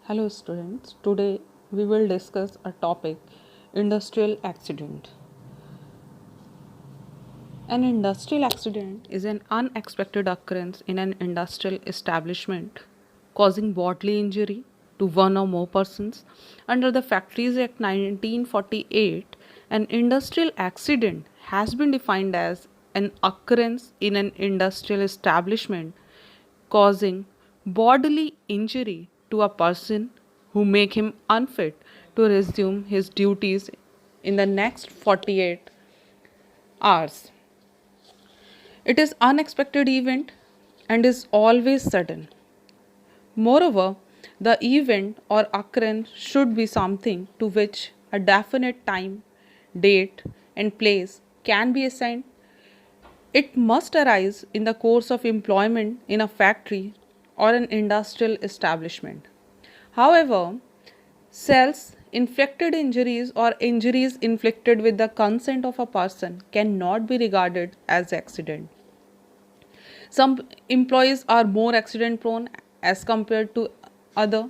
Hello students, today we will discuss a topic industrial accident. An industrial accident is an unexpected occurrence in an industrial establishment causing bodily injury to one or more persons. Under the Factories Act 1948, an industrial accident has been defined as an occurrence in an industrial establishment causing bodily injury to a person who make him unfit to resume his duties in the next 48 hours. It is unexpected event and is always sudden. Moreover, the event or occurrence should be something to which a definite time, date, and place can be assigned. It must arise in the course of employment in a factory or an industrial establishment. However, self inflicted injuries or injuries inflicted with the consent of a person cannot be regarded as accident. Some employees are more accident prone as compared to other.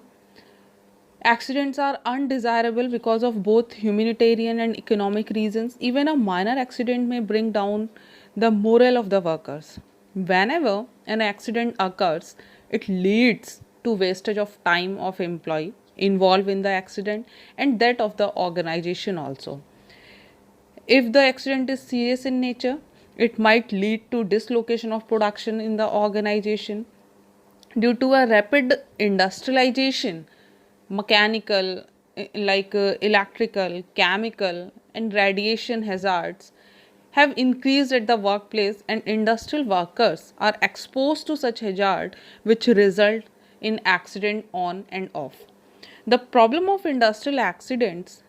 Accidents are undesirable because of both humanitarian and economic reasons. Even a minor accident may bring down the morale of the workers. Whenever an accident occurs, it leads to wastage of time of employee involved in the accident and that of the organization also. If the accident is serious in nature, it might lead to dislocation of production in the organization due to a rapid industrialization. Mechanical, electrical, chemical, and radiation hazards have increased at the workplace, and industrial workers are exposed to such hazard which result in accident on and off. The problem of industrial accidents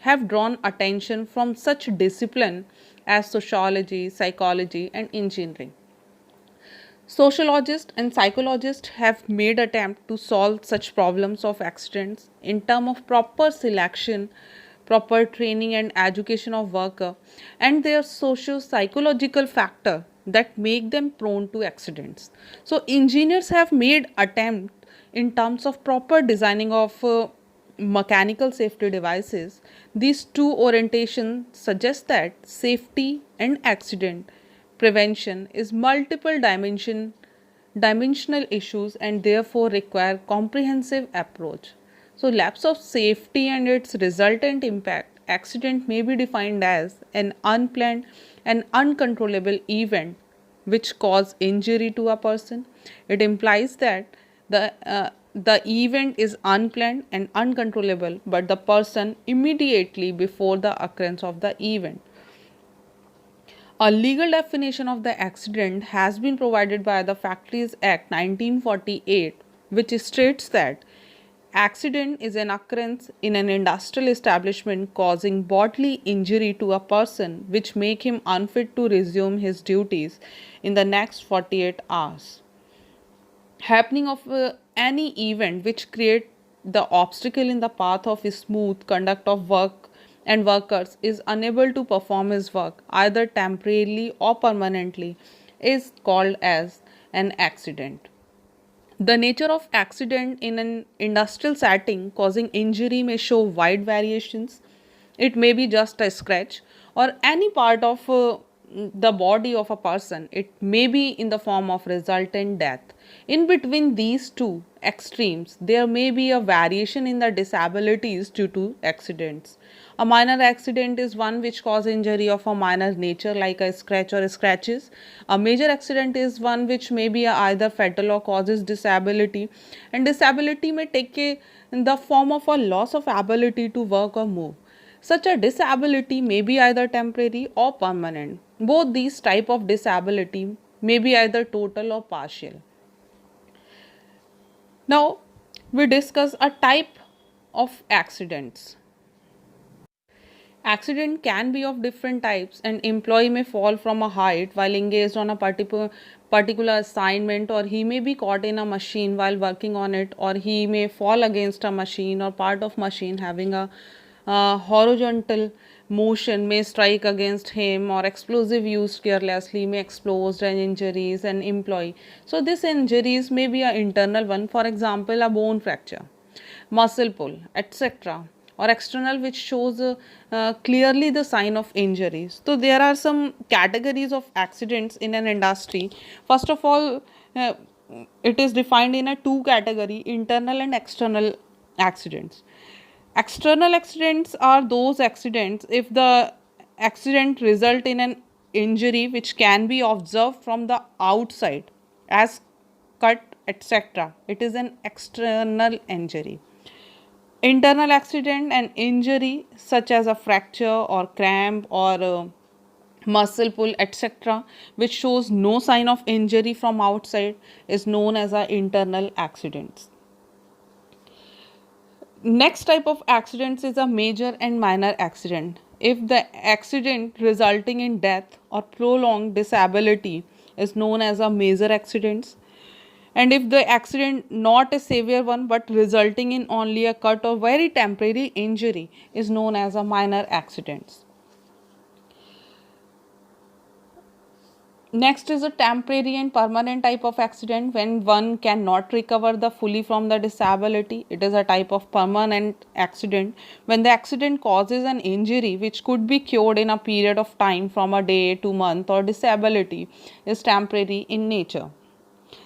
have drawn attention from such discipline as sociology, psychology, and engineering. Sociologists and psychologists have made attempt to solve such problems of accidents in terms of proper selection, proper training and education of worker, and their socio-psychological factor that make them prone to accidents. So engineers have made attempt in terms of proper designing of mechanical safety devices. These two orientations suggest that safety and accident prevention is dimensional issues and therefore require comprehensive approach. So lapse of safety and its resultant impact. Accident may be defined as an unplanned and uncontrollable event which cause injury to a person. It implies that the event is unplanned and uncontrollable, but the person immediately before the occurrence of the event. A legal definition of the accident has been provided by the Factories Act 1948, which states that accident is an occurrence in an industrial establishment causing bodily injury to a person which make him unfit to resume his duties in the next 48 hours. Happening of any event which create the obstacle in the path of smooth conduct of work and workers is unable to perform his work either temporarily or permanently is called as an accident. The nature of accident in an industrial setting causing injury may show wide variations. It may be just a scratch or any part of the body of a person. It may be in the form of resultant death. In between these two extremes, there may be a variation in the disabilities due to accidents. A minor accident is one which causes injury of a minor nature like a scratch or scratches. A major accident is one which may be either fatal or causes disability, and disability may take in the form of a loss of ability to work or move. Such a disability may be either temporary or permanent. Both these type of disability may be either total or partial. Now we discuss a type of accidents. Accident can be of different types. An employee may fall from a height while engaged on a particular assignment, or he may be caught in a machine while working on it, or he may fall against a machine or part of machine having a horizontal motion may strike against him, or explosive used carelessly may explode and injuries an employee. So these injuries may be an internal one, for example a bone fracture. muscle pull, etc., or external which shows clearly the sign of injuries. So there are some categories of accidents in an industry. First of all, uh, it is defined in a two category: internal and external accidents. External accidents are those accidents if the accident result in an injury which can be observed from the outside as cut, etc. It is an external injury. Internal accident and injury such as a fracture or cramp or muscle pull, etc., which shows no sign of injury from outside, is known as a internal accidents. Next type of accidents is a major and minor accident. If the accident resulting in death or prolonged disability is known as a major accidents, and if the accident not a severe one but resulting in only a cut or very temporary injury is known as a minor accidents. Next is a temporary and permanent type of accident when one cannot recover the fully from the disability. It is a type of permanent accident when the accident causes an injury which could be cured in a period of time from a day to month, or disability is temporary in nature.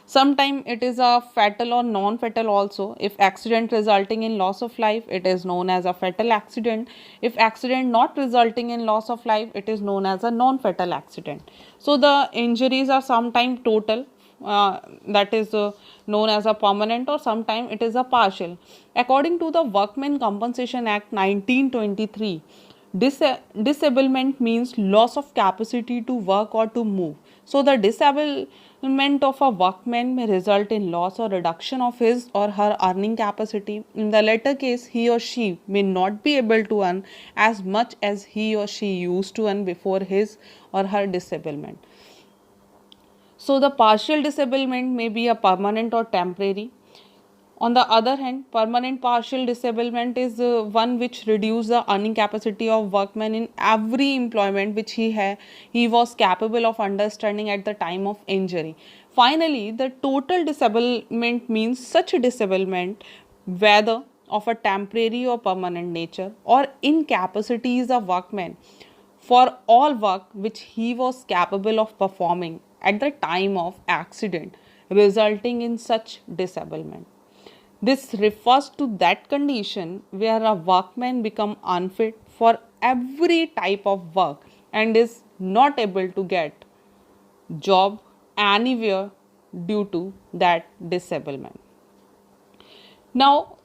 Sometimes it is a fatal or non-fatal also. If accident resulting in loss of life, it is known as a fatal accident. If accident not resulting in loss of life, it is known as a non-fatal accident. So the injuries are sometimes total, that is known as a permanent, or sometimes it is a partial. According to the Workmen Compensation Act 1923, disablement means loss of capacity to work or to move. So the disablement of a workman may result in loss or reduction of his or her earning capacity. In the latter case, he or she may not be able to earn as much as he or she used to earn before his or her disablement. So the partial disablement may be a permanent or temporary. On the other hand, permanent partial disablement is one which reduces the earning capacity of workman in every employment which he was capable of understanding at the time of injury. Finally, the total disablement means such a disablement, whether of a temporary or permanent nature, or incapacities of workman for all work which he was capable of performing at the time of accident, resulting in such disablement. This refers to that condition where a workman becomes unfit for every type of work and is not able to get job anywhere due to that disablement. Now,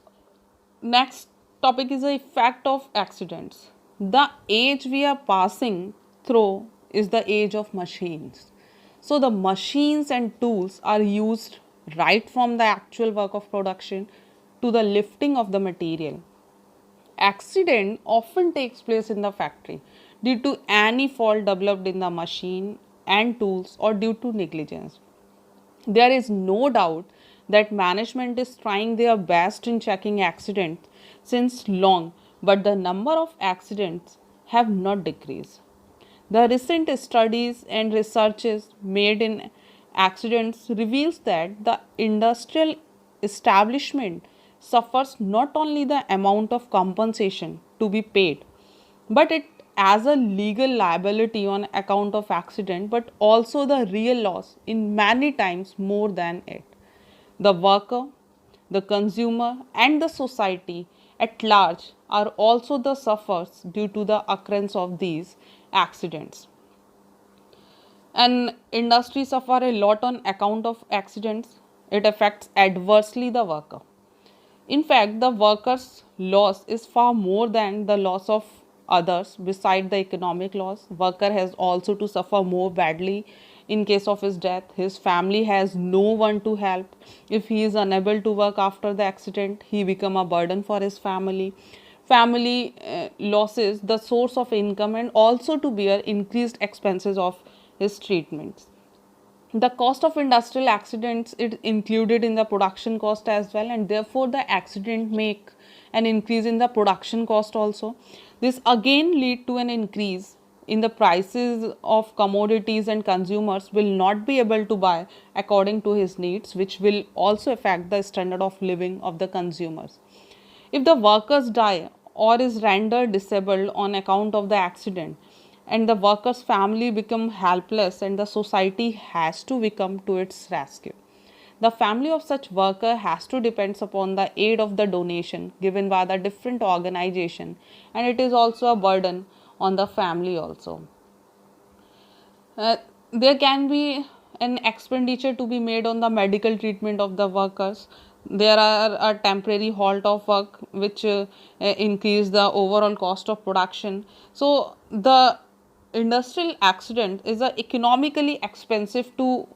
next topic is the effect of accidents. The age we are passing through is the age of machines. So the machines and tools are used right from the actual work of production to the lifting of the material. Accident often takes place in the factory due to any fault developed in the machine and tools or due to negligence. There is no doubt that management is trying their best in checking accidents since long, but the number of accidents have not decreased. The recent studies and researches made in accidents reveals that the industrial establishment suffers not only the amount of compensation to be paid, but it as a legal liability on account of accident, but also the real loss in many times more than it. The worker, the consumer, and the society at large are also the sufferers due to the occurrence of these accidents. And industry suffer a lot on account of accidents. It affects adversely the worker. In fact, the worker's loss is far more than the loss of others. Beside the economic loss, worker has also to suffer more badly in case of his death. His family has no one to help. If he is unable to work after the accident, he become a burden for his family. Family losses the source of income and also to bear increased expenses of his treatments. The cost of industrial accidents is included in the production cost as well, and therefore the accident make an increase in the production cost also. This again lead to an increase in the prices of commodities and consumers will not be able to buy according to his needs, which will also affect the standard of living of the consumers. If the workers die or is rendered disabled on account of the accident, and the worker's family become helpless and the society has to become to its rescue. The family of such worker has to depends upon the aid of the donation given by the different organization, and it is also a burden on the family also. There can be an expenditure to be made on the medical treatment of the workers. There are a temporary halt of work which increase the overall cost of production. So the industrial accident is a economically expensive to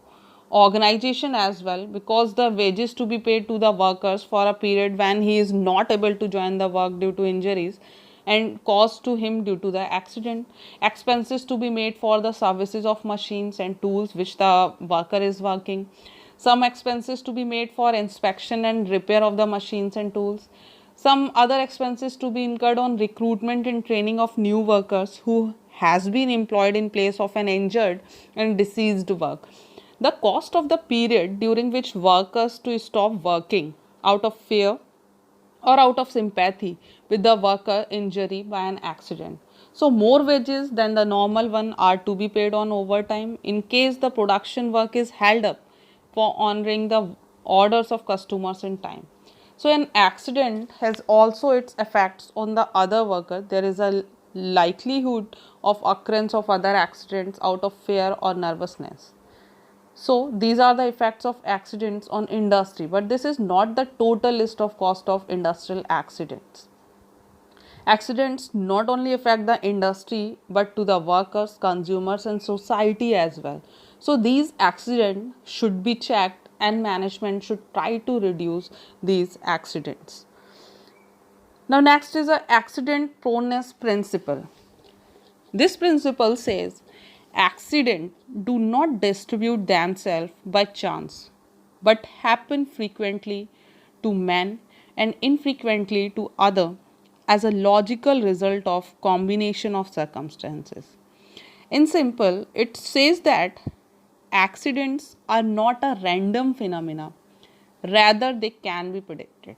organization as well, because the wages to be paid to the workers for a period when he is not able to join the work due to injuries and cost to him due to the accident, expenses to be made for the services of machines and tools which the worker is working, some expenses to be made for inspection and repair of the machines and tools, some other expenses to be incurred on recruitment and training of new workers who has been employed in place of an injured and deceased work. The cost of the period during which workers to stop working out of fear or out of sympathy with the worker injury by an accident. So more wages than the normal one are to be paid on overtime in case the production work is held up for honoring the orders of customers in time. So an accident has also its effects on the other worker. There is a likelihood of occurrence of other accidents out of fear or nervousness. So these are the effects of accidents on industry, but this is not the total list of cost of industrial accidents. Accidents not only affect the industry but to the workers, consumers and society as well. So these accidents should be checked and management should try to reduce these accidents. Now next is the accident proneness principle. This principle says accidents do not distribute themselves by chance but happen frequently to men and infrequently to other as a logical result of combination of circumstances. In simple, it says that accidents are not a random phenomena, rather they can be predicted.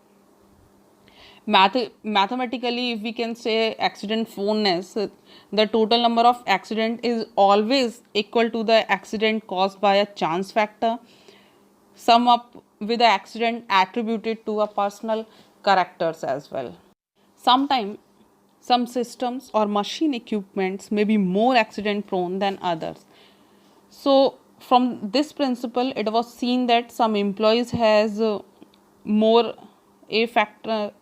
Mathematically, if we can say accident proneness, the total number of accident is always equal to the accident caused by a chance factor sum up with the accident attributed to a personal characters as well. Sometimes some systems or machine equipments may be more accident prone than others. So from this principle it was seen that some employees has more a factor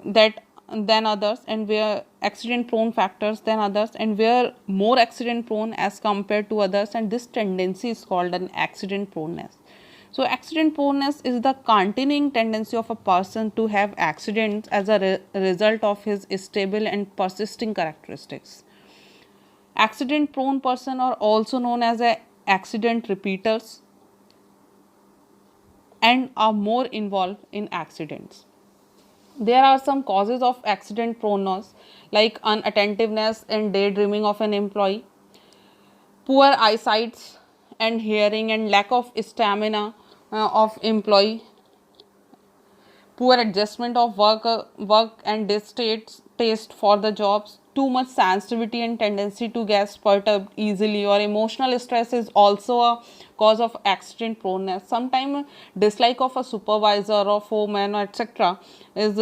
that than others, and where accident prone factors than others, and where more accident prone as compared to others, and this tendency is called an accident proneness. So accident proneness is the continuing tendency of a person to have accidents as a result of his stable and persisting characteristics. Accident prone person are also known as accident repeaters and are more involved in accidents. There are some causes of accident proneness like unattentiveness and daydreaming of an employee, poor eyesight and hearing and lack of stamina of employee, poor adjustment of work and distaste for the jobs, too much sensitivity and tendency to get perturbed easily, or emotional stress is also a cause of accident proneness. Sometimes dislike of a supervisor or foreman etc. is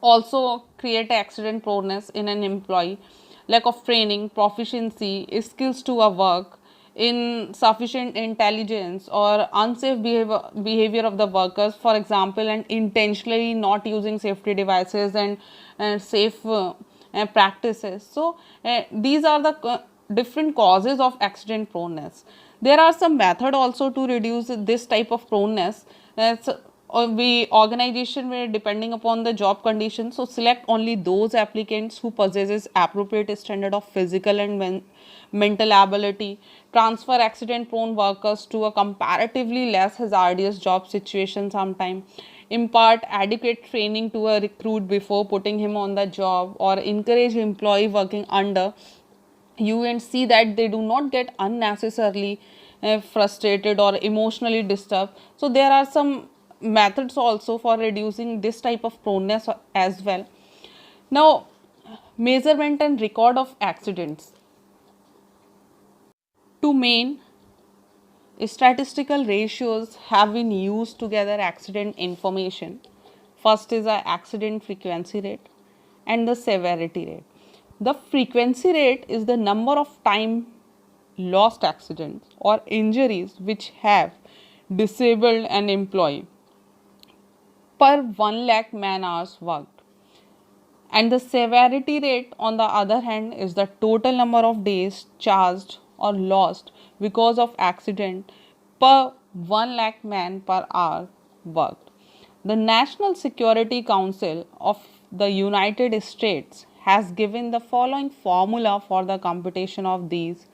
also create accident proneness in an employee. Lack of training, proficiency, skills to a work, insufficient intelligence or unsafe behavior of the workers, for example, and intentionally not using safety devices and safe practices. So these are the different causes of accident proneness. There are some method also to reduce this type of proneness. We organization where depending upon the job conditions, so select only those applicants who possesses appropriate standard of physical and mental ability, transfer accident prone workers to a comparatively less hazardous job situation sometime, impart adequate training to a recruit before putting him on the job, or encourage employee working under you and see that they do not get unnecessarily frustrated or emotionally disturbed. So there are some methods also for reducing this type of proneness as well. Now, measurement and record of accidents. Two main statistical ratios have been used to gather accident information. First is the accident frequency rate and the severity rate. The frequency rate is the number of time lost accidents or injuries which have disabled an employee per 1 lakh man hours worked, and the severity rate on the other hand is the total number of days charged or lost because of accident per 1 lakh man per hour worked. The National Security Council of the United States has given the following formula for the computation of these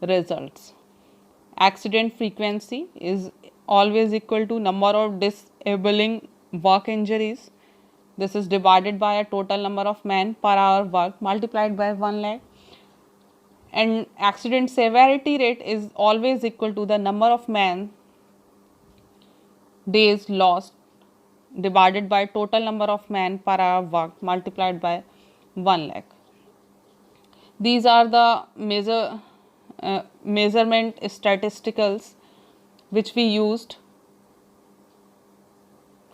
results. Accident frequency is always equal to number of disabling work injuries. This is divided by a total number of men per hour work multiplied by 1 lakh. And accident severity rate is always equal to the number of man days lost divided by total number of man per hour work multiplied by 1 lakh. These are the measurement statisticals which we used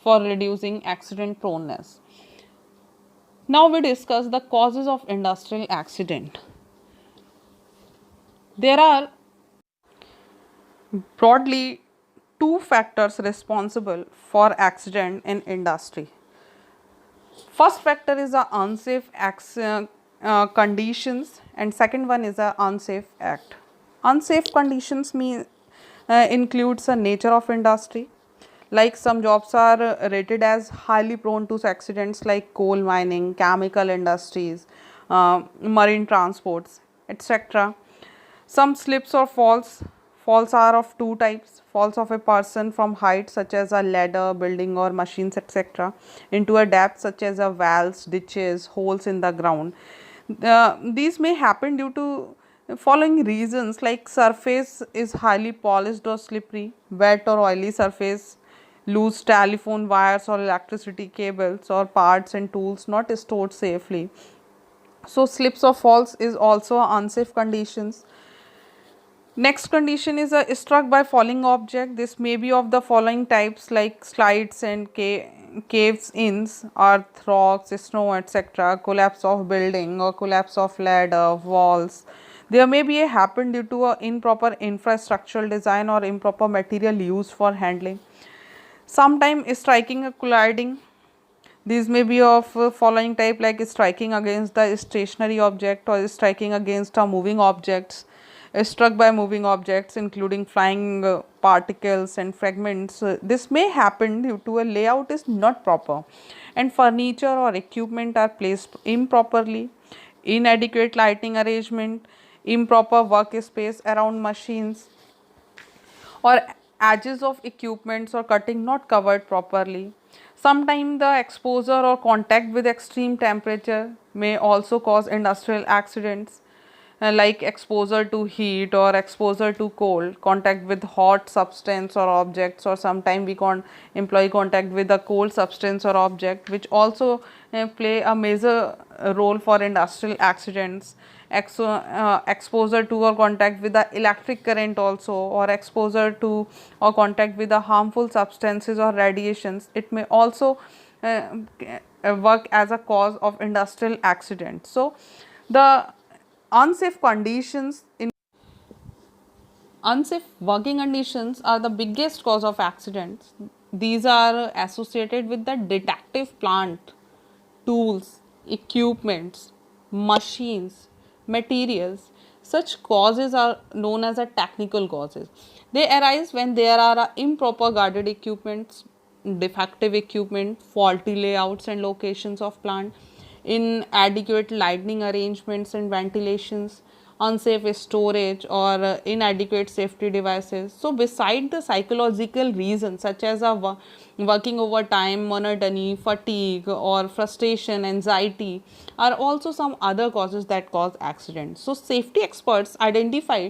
for reducing accident proneness. Now we discuss the causes of industrial accident. There are broadly two factors responsible for accident in industry. First factor is the unsafe conditions, and second one is the unsafe act. Unsafe conditions includes the nature of industry. Like some jobs are rated as highly prone to accidents like coal mining, chemical industries, marine transports, etc. Some slips or falls. Falls are of two types: falls of a person from height such as a ladder, building or machines, etc., into a depth such as a valves, ditches, holes in the ground. These may happen due to following reasons, like surface is highly polished or slippery, wet or oily surface, loose telephone wires or electricity cables, or parts and tools not stored safely. So slips or falls is also unsafe conditions. Next condition is a struck by falling object. This may be of the following types, like slides and caves ins, earth, rocks, snow, etc. Collapse of building or collapse of ladder, walls. There may be a happen due to a improper infrastructural design or improper material used for handling. Sometimes striking or colliding. These may be of following type, like striking against the stationary object or striking against a moving objects. Struck by moving objects including flying particles and fragments. This may happen due to a layout is not proper and furniture or equipment are placed improperly, inadequate lighting arrangement, improper workspace around machines, or edges of equipments or cutting not covered properly. Sometimes the exposure or contact with extreme temperature may also cause industrial accidents, like exposure to heat or exposure to cold, contact with hot substance or objects, or sometimes we employ contact with a cold substance or object, which also play a major role for industrial accidents. Exposure to or contact with the electric current also, or exposure to or contact with the harmful substances or radiations, it may also uh, work as a cause of industrial accident. So the unsafe conditions in unsafe working conditions are the biggest cause of accidents. These are associated with the detective plant, tools, equipments, machines, materials. Such causes are known as a technical causes. They arise when there are improper guarded equipments, defective equipment, faulty layouts and locations of plant, inadequate lighting arrangements and ventilations, unsafe storage, or inadequate safety devices. So beside the psychological reasons such as working overtime, monotony, fatigue, or frustration, anxiety, are also some other causes that cause accidents. So safety experts identify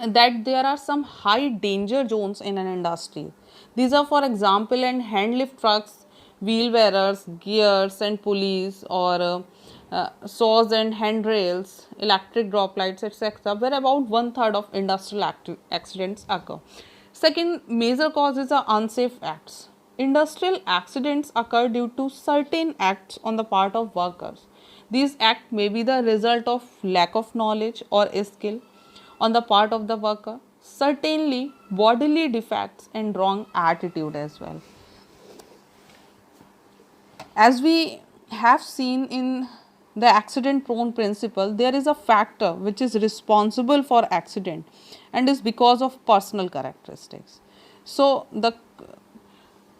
that there are some high danger zones in an industry. These are, for example, in hand lift trucks, wheel bearers, gears and pulleys, or saws and handrails, electric drop lights, etc., where about one third of industrial accidents occur. Second major cause is the unsafe acts. Industrial accidents occur due to certain acts on the part of workers. These acts may be the result of lack of knowledge or skill on the part of the worker, certainly bodily defects and wrong attitude as well. As we have seen in the accident prone principle, there is a factor which is responsible for accident and is because of personal characteristics. So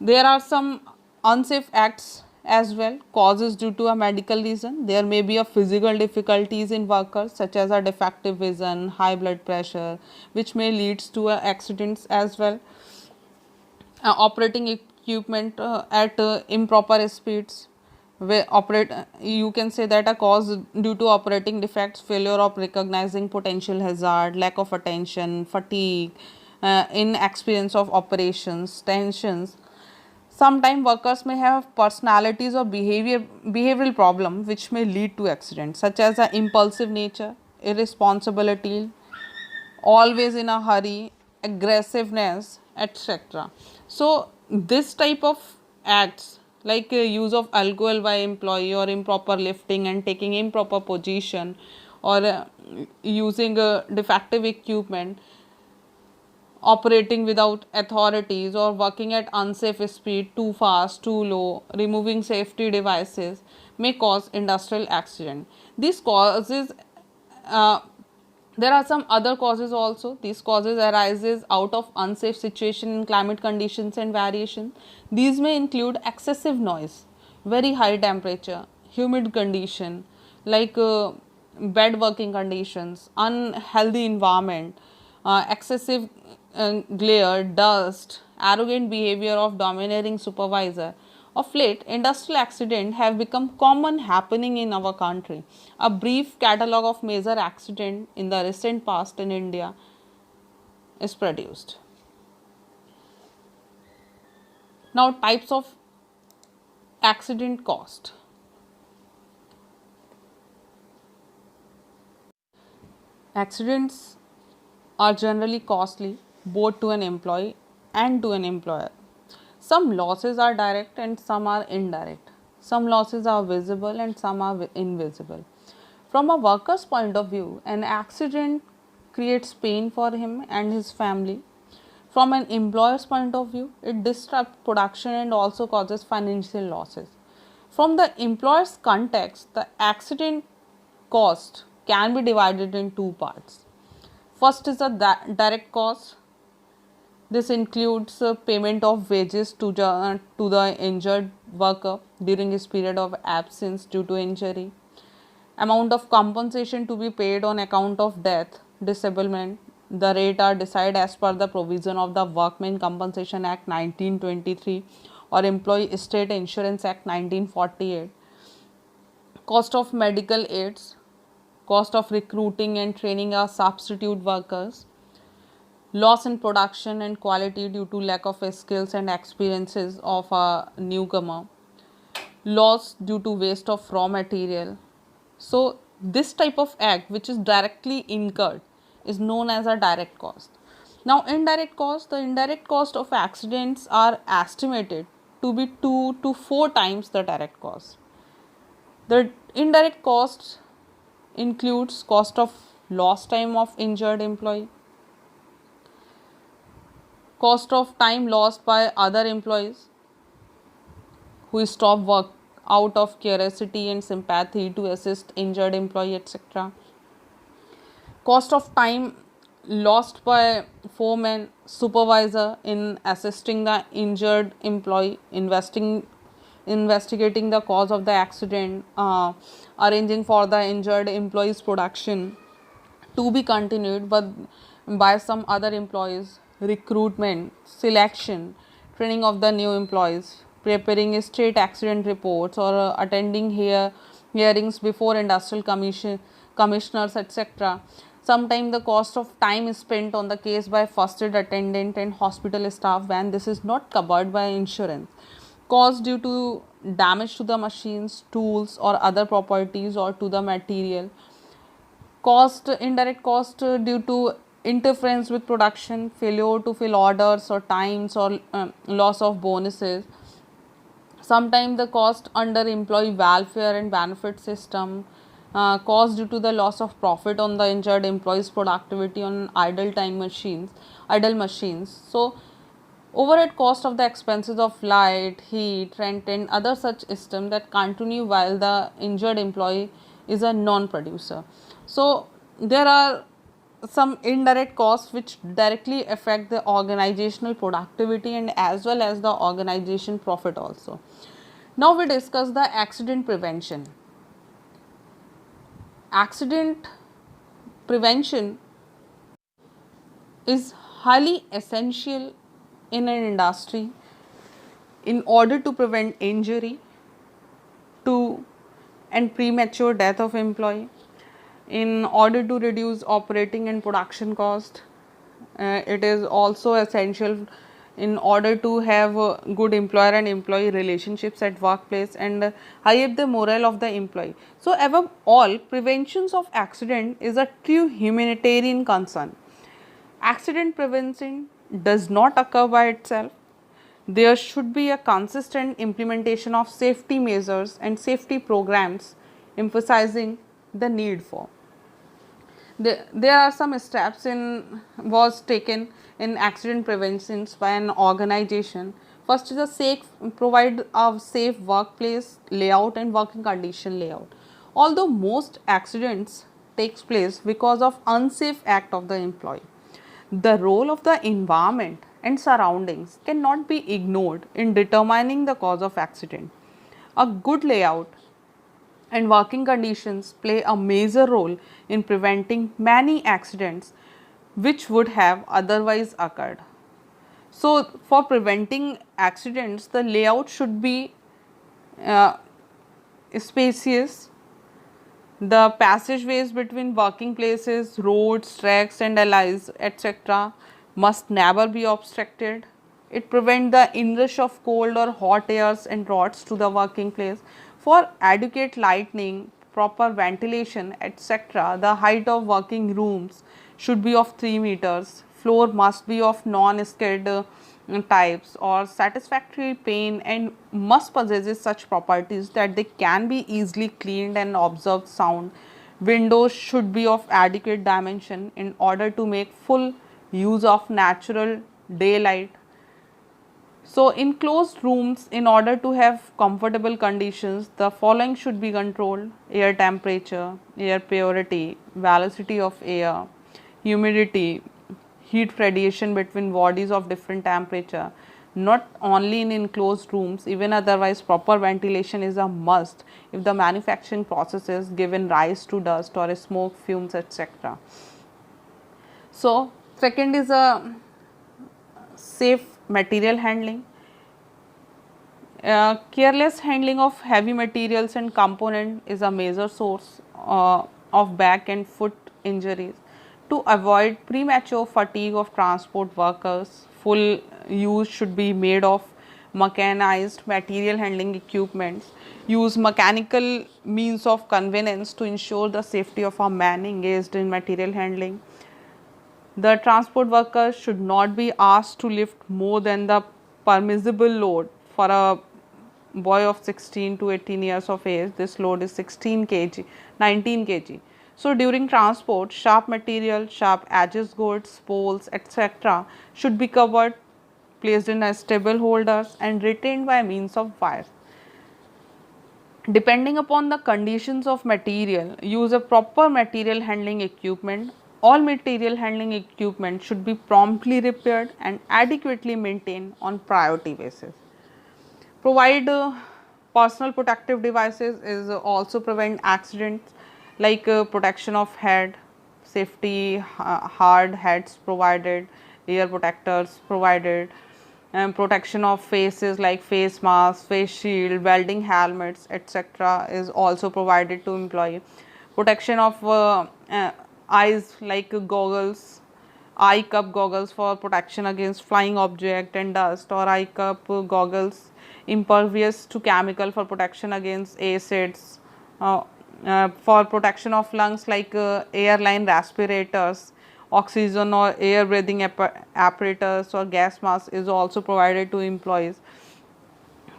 there are some unsafe acts as well, causes due to a medical reason. There may be a physical difficulties in workers such as a defective vision, high blood pressure, which may leads to accidents as well. Operating equipment at improper speeds, where operate you can say that a cause due to operating defects, failure of recognizing potential hazard, lack of attention, fatigue, inexperience of operations, tensions. Sometimes workers may have personalities or behavioral problem which may lead to accidents, such as a impulsive nature, irresponsibility, always in a hurry, aggressiveness, etc. So this type of acts like use of alcohol by employee, or improper lifting and taking improper position, or using defective equipment, operating without authorities, or working at unsafe speed, too fast, too low, removing safety devices, may cause industrial accident. These causes, uh, there are some other causes also. These causes arises out of unsafe situation in climate conditions and variation. These may include excessive noise, very high temperature, humid condition, like bad working conditions, unhealthy environment, excessive glare, dust, arrogant behavior of domineering supervisor. Of late, industrial accidents have become common happening in our country. A brief catalogue of major accidents in the recent past in India is produced. Now, types of accident cost. Accidents are generally costly both to an employee and to an employer. Some losses are direct and some are indirect. Some losses are visible and some are invisible. From a worker's point of view, an accident creates pain for him and his family. From an employer's point of view, it disrupts production and also causes financial losses. From the employer's context, the accident cost can be divided in two parts. First is the direct cost. This includes payment of wages to the injured worker during his period of absence due to injury, amount of compensation to be paid on account of death, disablement. The rate are decided as per the provision of the Workmen Compensation Act 1923 or Employee State Insurance Act 1948. Cost of medical aids, cost of recruiting and training our substitute workers, loss in production and quality due to lack of skills and experiences of a newcomer, loss due to waste of raw material. So this type of act which is directly incurred is known as a direct cost. Now indirect cost, the indirect cost of accidents are estimated to be 2 to 4 times the direct cost. The indirect cost includes cost of lost time of injured employee, cost of time lost by other employees who stop work out of curiosity and sympathy to assist injured employee, etc. Cost of time lost by foreman, supervisor in assisting the injured employee, investigating the cause of the accident, arranging for the injured employee's production, to be continued but by some other employees, recruitment, selection, training of the new employees, preparing state accident reports, or attending hearings before industrial commissioners, etc. Sometimes the cost of time is spent on the case by first aid attendant and hospital staff when this is not covered by insurance. Cost due to damage to the machines, tools, or other properties or to the material. Cost, indirect cost due to interference with production, failure to fill orders or times, or loss of bonuses. Sometimes the cost under employee welfare and benefit system, cost due to the loss of profit on the injured employees productivity on idle machines. So overhead cost of the expenses of light, heat, rent, and other such system that continue while the injured employee is a non-producer. So there are some indirect costs which directly affect the organizational productivity and as well as the organization profit also. Now we discuss the accident prevention. Accident prevention is highly essential in an industry in order to prevent injury to and premature death of employee, in order to reduce operating and production cost. It is also essential in order to have good employer and employee relationships at workplace and high up the morale of the employee. So above all, preventions of accident is a true humanitarian concern. Accident prevention does not occur by itself. There should be a consistent implementation of safety measures and safety programs emphasizing the need for. There are some steps was taken in accident preventions by an organization. First is provide a safe workplace layout and working condition layout. Although most accidents takes place because of unsafe act of the employee, the role of the environment and surroundings cannot be ignored in determining the cause of accident. A good layout and working conditions play a major role in preventing many accidents which would have otherwise occurred. So, for preventing accidents, the layout should be uh, spacious. The passageways between working places, roads, tracks, and allies, etc., must never be obstructed. It prevents the inrush of cold or hot airs and rods to the working place. For adequate lighting, proper ventilation, etc., the height of working rooms should be of 3 meters. Floor must be of non-skid types or satisfactory pane and must possess such properties that they can be easily cleaned and observed sound. Windows should be of adequate dimension in order to make full use of natural daylight. So, in closed rooms, in order to have comfortable conditions, the following should be controlled: air temperature, air purity, velocity of air, humidity, heat radiation between bodies of different temperature. Not only in enclosed rooms, even otherwise, proper ventilation is a must if the manufacturing processes given rise to dust or smoke, fumes, etc. So, second is a safe material handling. Careless handling of heavy materials and component is a major source of back and foot injuries. To avoid premature fatigue of transport workers, full use should be made of mechanized material handling equipments. Use mechanical means of conveyance to ensure the safety of our man engaged in material handling. The transport workers should not be asked to lift more than the permissible load. For a boy of 16 to 18 years of age, this load is 16 kg, 19 kg. So, during transport, sharp material, sharp edges, goods, poles, etc. should be covered, placed in a stable holders and retained by means of wires. Depending upon the conditions of material, use a proper material handling equipment. All material handling equipment should be promptly repaired and adequately maintained on priority basis. Provide personal protective devices is also prevent accidents like protection of head, safety hard hats provided, ear protectors provided, and protection of faces like face masks, face shield, welding helmets, etc. is also provided to employee. Protection of eyes like goggles, eye cup goggles for protection against flying object and dust, or eye cup goggles impervious to chemical for protection against acids, uh, for protection of lungs like airline respirators, oxygen or air breathing apparatus or gas mask is also provided to employees.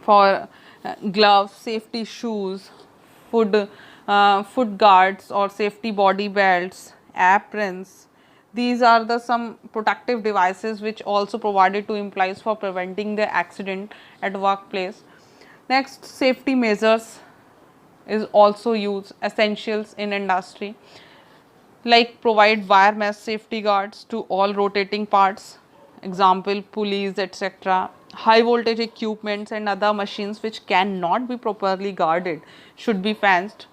For gloves, safety shoes, foot guards or safety body belts, aprons. These are the some protective devices which also provided to employees for preventing the accident at workplace. Next, safety measures is also used essentials in industry, like provide wire mesh safety guards to all rotating parts, example pulleys, etc. High voltage equipments and other machines which cannot be properly guarded should be fenced.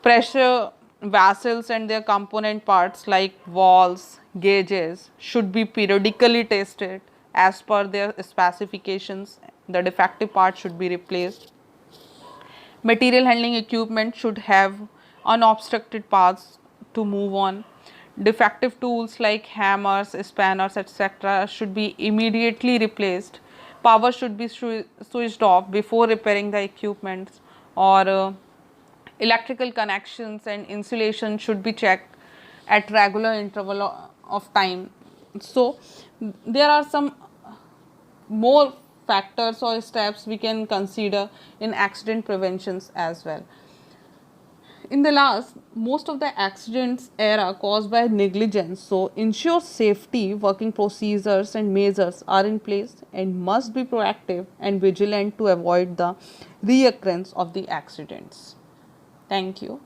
Pressure vessels and their component parts like valves, gauges should be periodically tested as per their specifications. The defective part should be replaced. Material handling equipment should have unobstructed paths to move on. Defective tools like hammers, spanners, etc. should be immediately replaced. Power should be switched off before repairing the equipment, or electrical connections and insulation should be checked at regular interval of time. So there are some more factors or steps we can consider in accident preventions as well. In the last, most of the accidents era caused by negligence, so ensure safety working procedures and measures are in place and must be proactive and vigilant to avoid the reoccurrence of the accidents. Thank you.